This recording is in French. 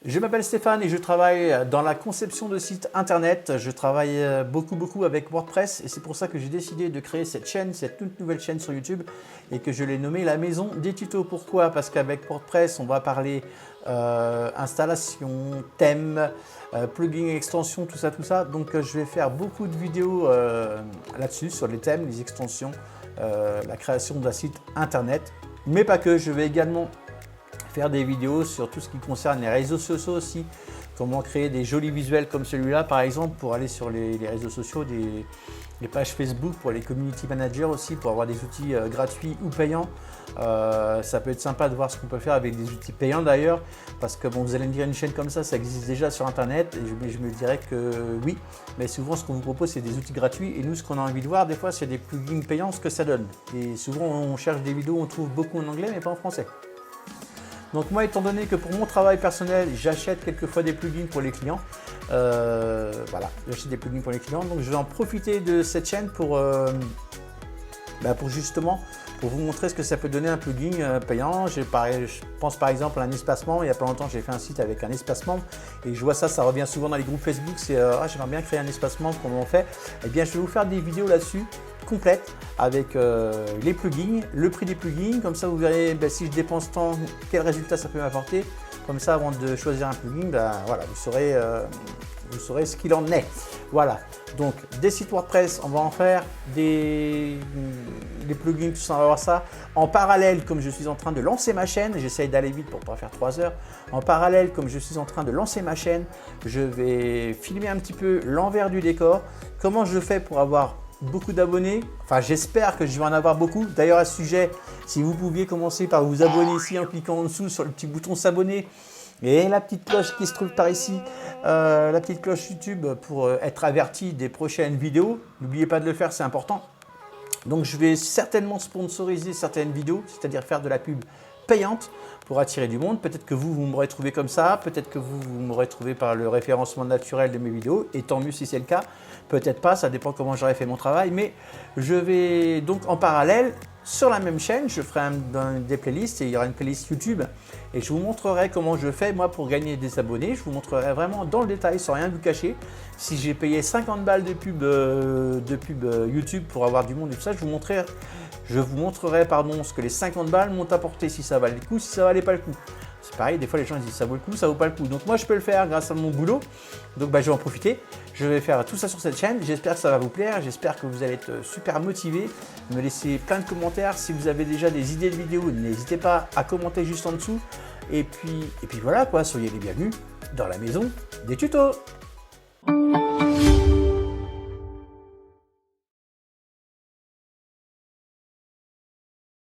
Je m'appelle Stéphane et je travaille dans la conception de sites internet. Je travaille beaucoup avec WordPress et c'est pour ça que j'ai décidé de créer cette chaîne, cette toute nouvelle chaîne sur YouTube et que je l'ai nommée la maison des tutos. Pourquoi? Parce qu'avec WordPress, on va parler installation, thème, plugin, extension, tout ça. Donc je vais faire beaucoup de vidéos là-dessus, sur les thèmes, les extensions, la création d'un site internet. Mais pas que, je vais également faire des vidéos sur tout ce qui concerne les réseaux sociaux aussi, comment créer des jolis visuels comme celui-là par exemple pour aller sur les réseaux sociaux, des pages Facebook pour les community managers aussi, pour avoir des outils gratuits ou payants. Ça peut être sympa de voir ce qu'on peut faire avec des outils payants d'ailleurs, parce que bon, vous allez me dire une chaîne comme ça existe déjà sur internet, et je me dirais que oui, mais souvent ce qu'on vous propose c'est des outils gratuits et nous ce qu'on a envie de voir des fois c'est des plugins payants, ce que ça donne. Et souvent on cherche des vidéos, on trouve beaucoup en anglais mais pas en français. Donc moi, étant donné que pour mon travail personnel, j'achète quelquefois des plugins pour les clients, voilà, j'achète des plugins pour les clients, donc je vais en profiter de cette chaîne pour justement pour vous montrer ce que ça peut donner un plugin payant. Je pense par exemple à un espacement. Il n'y a pas longtemps, j'ai fait un site avec un espacement et je vois ça revient souvent dans les groupes Facebook. C'est j'aimerais bien créer un espacement, comment on fait? Eh bien, je vais vous faire des vidéos là-dessus complètes avec les plugins, le prix des plugins. Comme ça, vous verrez si je dépense tant, quel résultat ça peut m'apporter. Comme ça, avant de choisir un plugin, voilà, vous saurez ce qu'il en est. Voilà, donc des sites WordPress, on va en faire, des plugins, tout ça, on va voir ça. En parallèle, comme je suis en train de lancer ma chaîne, j'essaye d'aller vite pour ne pas faire 3 heures. En parallèle, comme je suis en train de lancer ma chaîne, je vais filmer un petit peu l'envers du décor. Comment je fais pour avoir beaucoup d'abonnés? Enfin, j'espère que je vais en avoir beaucoup. D'ailleurs, à ce sujet, si vous pouviez commencer par vous abonner ici en cliquant en dessous sur le petit bouton s'abonner et la petite cloche qui se trouve par ici, la petite cloche YouTube pour être averti des prochaines vidéos. N'oubliez pas de le faire, c'est important. Donc, je vais certainement sponsoriser certaines vidéos, c'est-à-dire faire de la pub payante pour attirer du monde. Peut-être que vous m'aurez trouvé comme ça, peut-être que vous m'aurez trouvé par le référencement naturel de mes vidéos, et tant mieux si c'est le cas. Peut-être pas, ça dépend comment j'aurais fait mon travail, mais je vais donc en parallèle, sur la même chaîne, je ferai des playlists et il y aura une playlist YouTube et je vous montrerai comment je fais moi pour gagner des abonnés. Je vous montrerai vraiment dans le détail sans rien vous cacher. Si j'ai payé 50 balles de pub YouTube pour avoir du monde et tout ça, je vous montrerai ce que les 50 balles m'ont apporté, si ça valait le coup, si ça valait pas le coup. C'est pareil, des fois les gens disent ça vaut le coup, ça vaut pas le coup. Donc moi je peux le faire grâce à mon boulot, donc je vais en profiter. Je vais faire tout ça sur cette chaîne, j'espère que ça va vous plaire, j'espère que vous allez être super motivés. Me laisser plein de commentaires, si vous avez déjà des idées de vidéos, n'hésitez pas à commenter juste en dessous. Et puis voilà quoi, soyez les bienvenus dans la maison des tutos.